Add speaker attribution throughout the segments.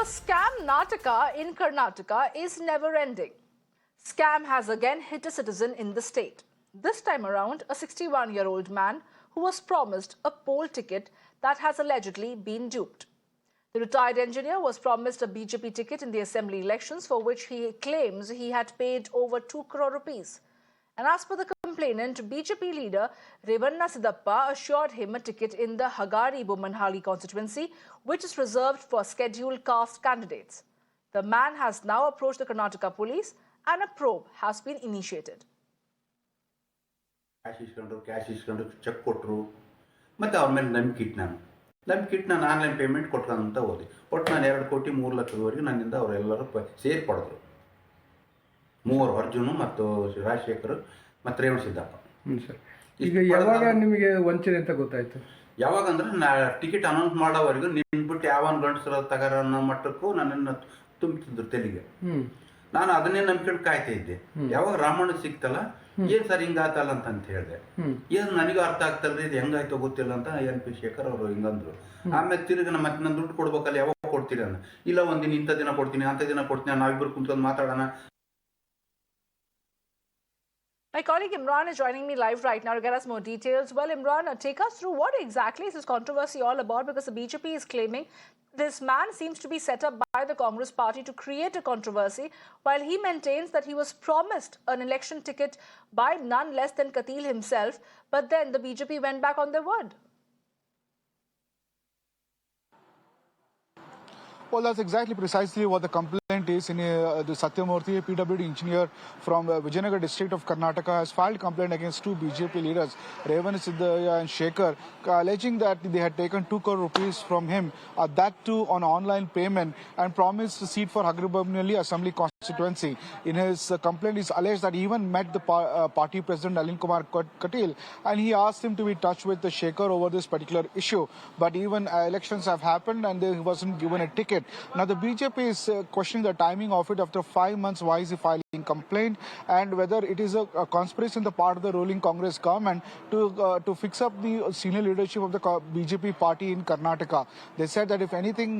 Speaker 1: the scam Nataka in Karnataka is never ending. Scam has again hit a citizen in the state. This time around, a 61-year-old man who was promised a poll ticket that has allegedly been duped. The retired engineer was promised a BJP ticket in the assembly elections for which he claims he had paid over 2 crore rupees. And as per the complainant, BJP leader Revanna Siddappa assured him a ticket in the Hagari Bomanhali constituency, which is reserved for scheduled caste candidates. The man has now approached the Karnataka police and a probe has been initiated.
Speaker 2: cash iskondu check ಕೊಟ್ಟರು ಮತ್ತೆ ಅವರ ಮೇಲೆ ನಂಬಿಕೆ ನಾನು online payment ಕೊಟ್ಕೊಂಡು ಅಂತ ಹೋದೆ. ಒಟ್ಟು ನಾನು 2 ಕೋಟಿ 3 ಲಕ್ಷದವರೆಗೆ ನನ್ನಿಂದ ಅವರೆಲ್ಲರೂ ಸೇರಿ ಪಡೆದರು. 3 ಅರ್ಜುನು ಮತ್ತು ರಾಜಶೇಖರ್ ಮತ್ತು ರೇವಣ ಸಿದ್ದಪ್ಪ.
Speaker 3: ಸರ್, ಈಗ ಯಾವಾಗ ನಿಮಗೆ ವಂಚನೆ ಅಂತ ಗೊತ್ತಾಯ್ತು?
Speaker 2: ಯಾವಾಗ ಅಂದ್ರೆ ಟಿಕೆಟ್ ಅನೌನ್ಸ್ ಮಾಡೋವರೆಗೂ ನಿನ್ಬಿಟ್ಟು ಯಾವನ್ ಗಂಡಸರ ತಗರ ಅನ್ನೋ ಮಟ್ಟಕ್ಕೂ ನನ್ನನ್ನು ತುಂಬಿಸಿದ್ರು ತೆಲಿಗೆ. ನಾನು ಅದನ್ನೇ ನಂಬ್ಕೊಂಡು ಕಾಯ್ತಾ ಇದ್ದೆ. ಯಾವಾಗ ರಾಮಣ್ಣ ಸಿಕ್ತಲ್ಲ, ಏನ್ ಸರ್ ಹಿಂಗಾತಲ್ಲ ಅಂತ ಹೇಳಿದೆ. ಏನು ನನಗೂ ಅರ್ಥ ಆಗ್ತಲ್ರಿ, ಇದು ಹೆಂಗಾಯ್ತೋ ಗೊತ್ತಿಲ್ಲ ಅಂತ NP ಶೇಖರ್ ಅವರು ಹಿಂಗಂದ್ರು. ಆಮೇಲೆ ತಿರುಗಿ ಮತ್ತೆ ನಾನು ದುಡ್ಡು ಕೊಡ್ಬೇಕಲ್ಲ, ಯಾವಾಗ ಕೊಡ್ತೀರಿ ಅನ್ನ. ಇಲ್ಲ ಒಂದಿನ ಇಂಥ ದಿನ ಕೊಡ್ತೀನಿ, ಅಂಥ ದಿನ ಕೊಡ್ತೀನಿ, ನಾವಿಬ್ಬರು ಕುಂತ್ಕೊಂಡು ಮಾತಾಡೋಣ.
Speaker 1: My colleague Imran is joining me live right now to get us more details. Well, Imran, take us through what exactly is this controversy all about, because the BJP is claiming this man seems to be set up by the Congress party to create a controversy, while he maintains that he was promised an election ticket by none less than Katil himself, but then the BJP went back on their word.
Speaker 4: Well, that's exactly precisely what the complaint is. The Satyamurthy, a PWD engineer from Vijayanagar district of Karnataka, has filed complaint against 2 BJP leaders, Revanna Siddappa and Shekhar, alleging that they had taken 2 crore rupees from him, that too on online payment, and promised a seat for Hagari Assembly constituency. In his complaint, he alleged that he even met the party president Nalin Kumar Katil, and he asked him to be in touch with the Shekhar over this particular issue. But even elections have happened and he wasn't given a ticket. Now the BJP is questioning the timing of it. After 5 months, why is he filing complaint, and whether it is a conspiracy on the part of the ruling Congress government to fix up the senior leadership of the BJP party in Karnataka. They said that if anything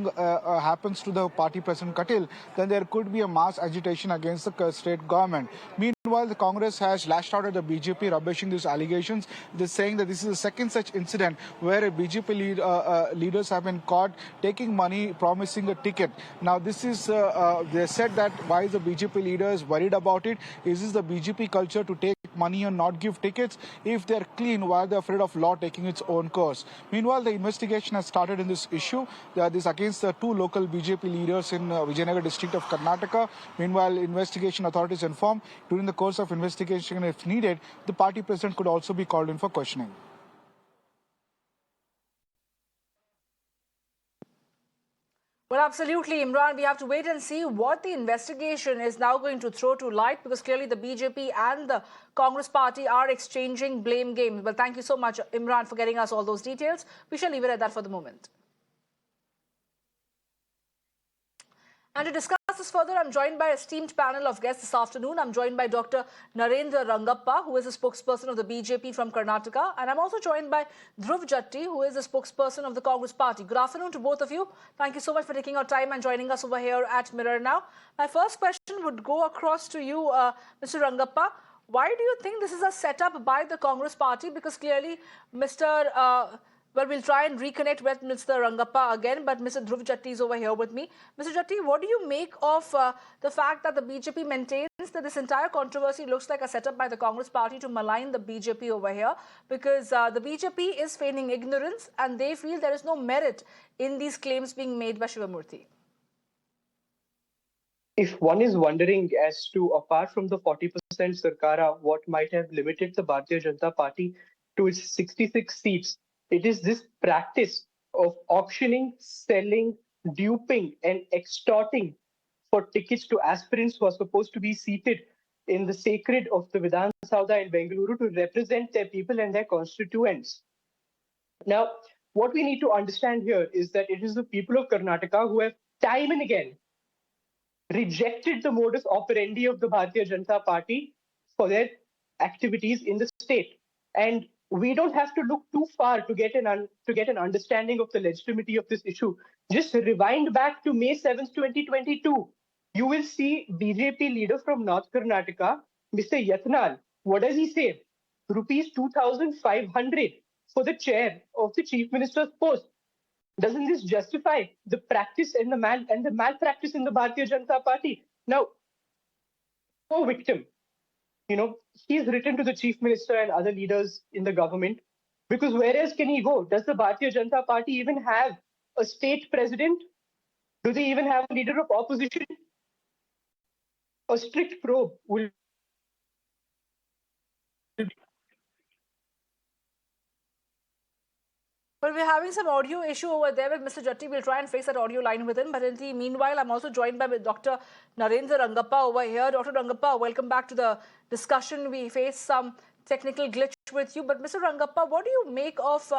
Speaker 4: happens to the party president Katil, then there could be a mass agitation against the state government. Meanwhile, the Congress has lashed out at the BJP, rubbishing these allegations. They're saying that this is the second such incident where a BJP leaders have been caught taking money, promising a ticket. Now, this is, they said that why is the BJP leaders worried about it? Is this the BJP culture to take money and not give tickets? If they're clean, why are they afraid of law taking its own course? Meanwhile, the investigation has started in this issue. This against the 2 local BJP leaders in Vijayanagar district of Karnataka. Meanwhile, investigation authorities informed during the course of investigation, if needed, the party president could also be called in for questioning.
Speaker 1: Well, absolutely, Imran. We have to wait and see what the investigation is now going to throw to light, because clearly the BJP and the Congress party are exchanging blame games. Well, thank you so much, Imran, for getting us all those details. We shall leave it at that for the moment. And to discuss this further, I'm joined by an esteemed panel of guests this afternoon. I'm joined by Dr. Narendra Rangappa, who is a spokesperson of the BJP from Karnataka. And I'm also joined by Dhruv Jatti, who is a spokesperson of the Congress party. Good afternoon to both of you. Thank you so much for taking our time and joining us over here at Mirror Now. My first question would go across to you, Mr. Rangappa. Why do you think this is a setup by the Congress party? Because clearly, well, we'll try and reconnect with Mr. Rangappa again, but Mr. Dhruv Jatti is over here with me. Mr. Jatti, what do you make of the fact that the BJP maintains that this entire controversy looks like a setup by the Congress party to malign the BJP over here? Because the BJP is feigning ignorance and they feel there is no merit in these claims being made by Shivamurthy.
Speaker 5: If one is wondering as to, apart from the 40% Sarkara, what might have limited the Bharatiya Janata Party to its 66 seats, it is this practice of auctioning, selling, duping, and extorting for tickets to aspirants who are supposed to be seated in the sacred of the Vidhan Saudha in Bengaluru to represent their people and their constituents. Now, what we need to understand here is that it is the people of Karnataka who have time and again rejected the modus operandi of the Bharatiya Janata Party for their activities in the state. And we don't have to look too far to get an understanding of the legitimacy of this issue. Just rewind back to May 7th, 2022. You will see BJP leader from North Karnataka, Mr. Yatnal. What does he say? Rupees 2,500 for the chair of the chief minister's post. Doesn't this justify the practice and the malpractice in the Bharatiya Janata Party? Now, poor victim, he's written to the chief minister and other leaders in the government, because where else can he go? Does the Bharatiya Janata Party even have a state president? Do they even have a leader of opposition? A strict probe will.
Speaker 1: Well, we're having some audio issue over there with Mr. Jatti. We'll try and fix that audio line with him. But in the meanwhile, I'm also joined by Dr. Narendra Rangappa over here. Dr. Rangappa, welcome back to the discussion. We faced some technical glitch with you. But Mr. Rangappa, what do you make of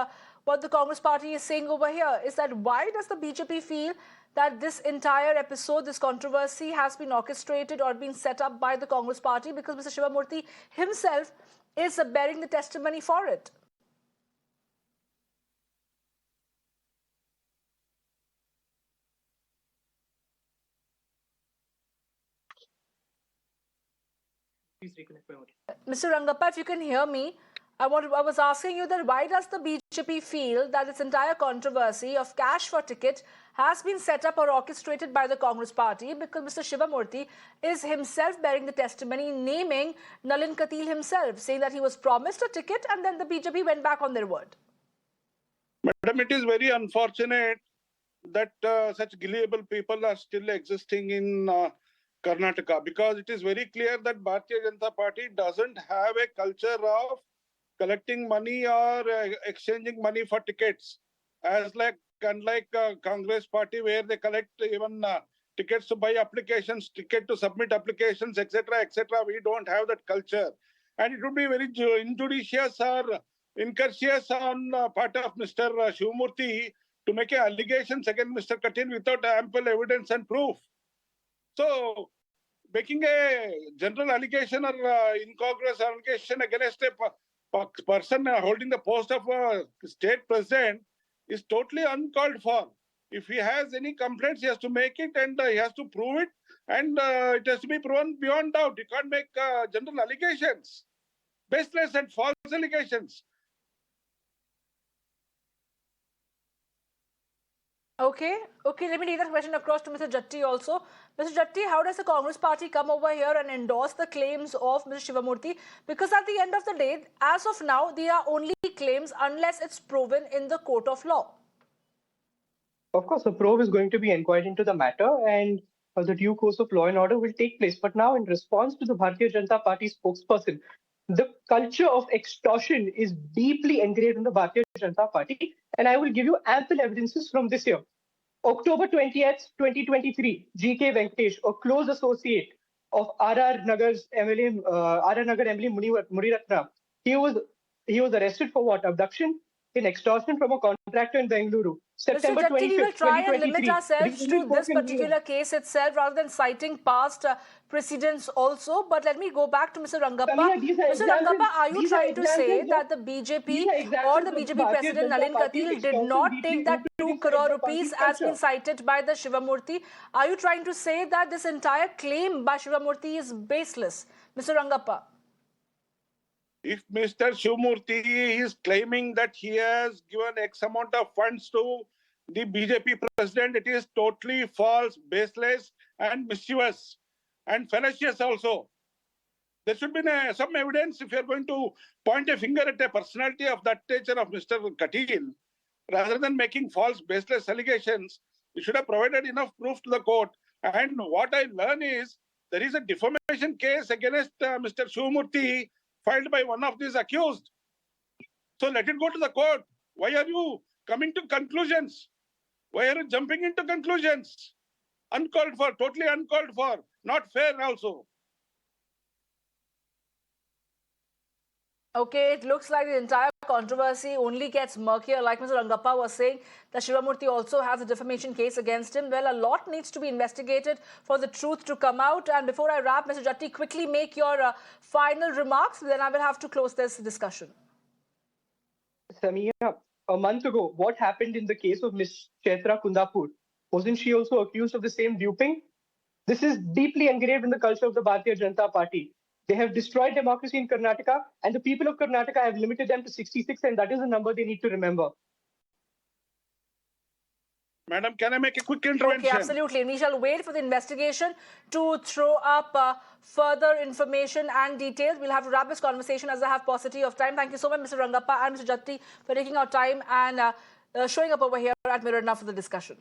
Speaker 1: what the Congress party is saying over here? Is that why does the BJP feel that this entire episode, this controversy has been orchestrated or been set up by the Congress party? Because Mr. Shivamurthy himself is bearing the testimony for it.
Speaker 5: Please reconnect my audio.
Speaker 1: Mr. Rangappa, if you can hear me, I was asking you that why does the BJP feel that this entire controversy of cash for ticket has been set up or orchestrated by the Congress party? Because Mr. Shivamurthy is himself bearing the testimony, naming Nalin Katil himself, saying that he was promised a ticket and then the BJP went back on their word.
Speaker 6: Madam, it is very unfortunate that such gullible people are still existing in Karnataka, because it is very clear that Bharatiya Janata Party doesn't have a culture of collecting money or exchanging money for tickets, unlike Congress party, where they collect even tickets to buy applications, ticket to submit applications, etc., etc. We don't have that culture, and it would be very injudicious or incourteous on part of Mr. Shivamurthy to make allegations against Mr. Katil without ample evidence and proof. So, making a general allegation or incongruous allegation against a person holding the post of a state president is totally uncalled for. If he has any complaints, he has to make it and he has to prove it, and it has to be proven beyond doubt. You can't make general allegations, baseless and false allegations.
Speaker 1: Okay, let me take that question across to Mr. Jatti also. Mr. Jatti, how does the Congress party come over here and endorse the claims of Mr. Shivamurthy? Because at the end of the day, as of now, they are only claims unless it's proven in the court of law.
Speaker 5: Of course, the probe is going to be inquired into the matter, and the due course of law and order will take place. But now, in response to the Bharatiya Janata Party spokesperson, the culture of extortion is deeply engraved in the Bharatiya Janata Party, and I will give you ample evidences from this year. October 20th, 2023, G.K. Venkatesh, a close associate of R.R. Nagar's MLA, R.R. Nagar MLA Muniratna, he was arrested for what? Abduction in extortion from a contractor in Bengaluru. September
Speaker 1: Mr. Jatti,
Speaker 5: 25th,
Speaker 1: we will try and limit
Speaker 5: 2023.
Speaker 1: ourselves to this particular case itself rather than citing past precedents also. But let me go back to Mr. Rangappa. Mr. Rangappa, are you trying to say that the BJP or the BJP President Nalin Katil did not take that 2 crore rupees as been cited by the Shivamurthy? Are you trying to say that this entire claim by Shivamurthy is baseless? Mr. Rangappa.
Speaker 6: If Mr. Shivamurthy is claiming that he has given X amount of funds to the BJP president, it is totally false, baseless, and mischievous, and fallacious also. There should be some evidence if you are going to point a finger at a personality of that nature of Mr. Katil. Rather than making false, baseless allegations, you should have provided enough proof to the court. And what I learn is there is a defamation case against Mr. Shivamurthy filed by one of these accused. So let it go to the court. Why are you coming to conclusions? Why are you jumping into conclusions? Uncalled for, totally uncalled for, not fair also.
Speaker 1: Okay, it looks like the entire controversy only gets murkier. Like Mr. Rangappa was saying, that Shivamurthy also has a defamation case against him. Well, a lot needs to be investigated for the truth to come out. And before I wrap, Mr. Jatti, quickly make your final remarks. Then I will have to close this discussion.
Speaker 5: Samia, a month ago, what happened in the case of Ms. Chaitra Kundapur? Wasn't she also accused of the same duping? This is deeply engraved in the culture of the Bharatiya Janata Party. They have destroyed democracy in Karnataka, and the people of Karnataka have limited them to 66, and that is the number they need to remember.
Speaker 6: Madam, can I make a quick intervention?
Speaker 1: Okay, absolutely. And we shall wait for the investigation to throw up further information and details. We'll have to wrap this conversation as I have paucity of time. Thank you so much, Mr. Rangappa and Mr. Jatti, for taking our time and showing up over here at Mirror Now for the discussion.